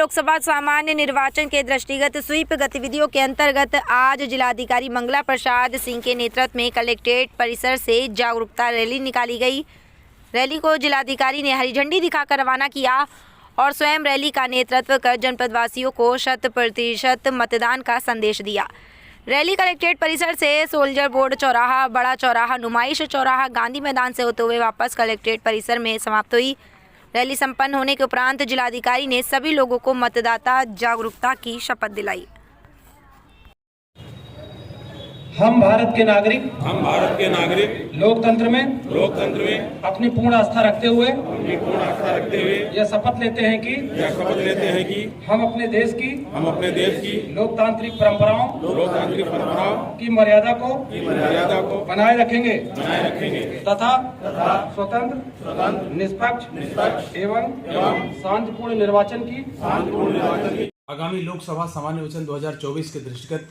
लोकसभा सामान्य निर्वाचन के दृष्टिगत स्वीप गतिविधियों के अंतर्गत आज जिलाधिकारी मंगला प्रसाद सिंह के नेतृत्व में कलेक्ट्रेट परिसर से जागरूकता रैली निकाली गई। रैली को जिलाधिकारी ने हरी झंडी दिखाकर रवाना किया और स्वयं रैली का नेतृत्व कर जनपदवासियों को 100% मतदान का संदेश दिया। रैली कलेक्ट्रेट परिसर से सोल्जर बोर्ड चौराहा, बड़ा चौराहा, नुमाइश चौराहा, गांधी मैदान से होते हुए वापस कलेक्ट्रेट परिसर में समाप्त हुई। रैली संपन्न होने के उपरांत जिलाधिकारी ने सभी लोगों को मतदाता जागरूकता की शपथ दिलाई। हम भारत के नागरिक लोकतंत्र में अपनी पूर्ण आस्था रखते हुए यह शपथ लेते हैं कि हम अपने देश की लोकतांत्रिक परंपराओं की मर्यादा को बनाए रखेंगे तथा स्वतंत्र, निष्पक्ष एवं शांतिपूर्ण निर्वाचन की आगामी लोकसभा सामान्य निर्वाचन 2024 के दृष्टिगत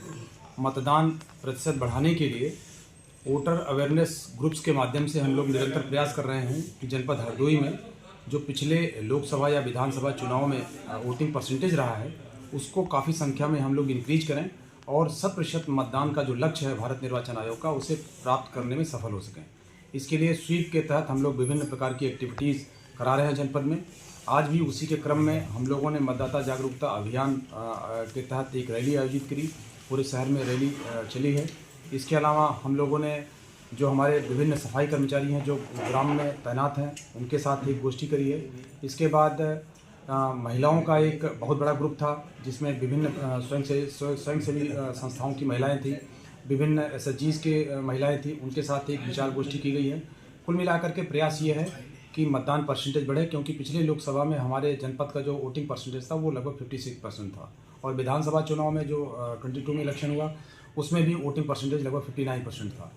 मतदान प्रतिशत बढ़ाने के लिए वोटर अवेयरनेस ग्रुप्स के माध्यम से हम लोग निरंतर प्रयास कर रहे हैं कि जनपद हरदोई में जो पिछले लोकसभा या विधानसभा चुनाव में वोटिंग परसेंटेज रहा है उसको काफ़ी संख्या में हम लोग इंक्रीज करें और 100% मतदान का जो लक्ष्य है भारत निर्वाचन आयोग का उसे प्राप्त करने में सफल हो सकें। इसके लिए स्वीप के तहत हम लोग विभिन्न प्रकार की एक्टिविटीज़ करा रहे हैं जनपद में। आज भी उसी के क्रम में हम लोगों ने मतदाता जागरूकता अभियान के तहत एक रैली आयोजित करी। पूरे शहर में रैली चली है। इसके अलावा हम लोगों ने जो हमारे विभिन्न सफाई कर्मचारी हैं जो ग्राम में तैनात हैं उनके साथ एक गोष्ठी करी है। इसके बाद महिलाओं का एक बहुत बड़ा ग्रुप था जिसमें विभिन्न स्वयंसेवी संस्थाओं की महिलाएं थी, विभिन्न SHGs के महिलाएं थी, उनके साथ एक विचार गोष्ठी की गई है। कुल मिलाकर के प्रयास ये है कि मतदान परसेंटेज बढ़े, क्योंकि पिछले लोकसभा में हमारे जनपद का जो वोटिंग परसेंटेज था वो लगभग 56% था और विधानसभा चुनाव में जो 22 में इलेक्शन हुआ उसमें भी वोटिंग परसेंटेज लगभग 59% था।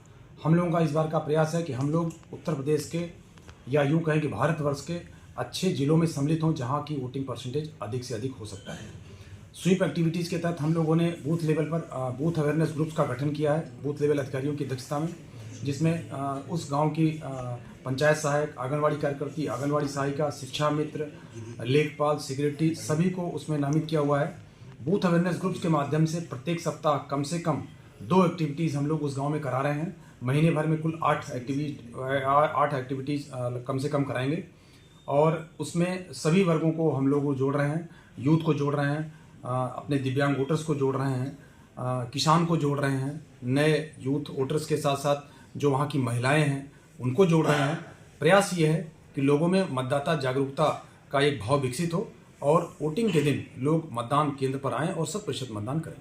हम लोगों का इस बार का प्रयास है कि हम लोग उत्तर प्रदेश के या यूँ कहें कि भारतवर्ष के अच्छे ज़िलों में सम्मिलित हों जहाँ की वोटिंग परसेंटेज अधिक से अधिक हो सकता है। स्वीप एक्टिविटीज़ के तहत हम लोगों ने बूथ लेवल पर बूथ अवेयरनेस ग्रुप्स का गठन किया है बूथ लेवल अधिकारियों की अध्यक्षता में, जिसमें उस गांव की पंचायत सहायक, आंगनवाड़ी कार्यकर्ती, आंगनवाड़ी सहायिका, शिक्षा मित्र, लेखपाल, सिक्योरिटी सभी को उसमें नामित किया हुआ है। बूथ अवेयरनेस ग्रुप्स के माध्यम से प्रत्येक सप्ताह कम से कम 2 एक्टिविटीज़ हम लोग उस गांव में करा रहे हैं। महीने भर में कुल 8 एक्टिविटीज़ कम से कम कराएंगे और उसमें सभी वर्गों को हम लोग जोड़ रहे हैं, यूथ को जोड़ रहे हैं, अपने दिव्यांग वोटर्स को जोड़ रहे हैं, किसान को जोड़ रहे हैं, नए यूथ वोटर्स के साथ साथ जो वहाँ की महिलाएं हैं उनको जोड़ रहे हैं। प्रयास ये है कि लोगों में मतदाता जागरूकता का एक भाव विकसित हो और वोटिंग के दिन लोग मतदान केंद्र पर आएं और 100% मतदान करें।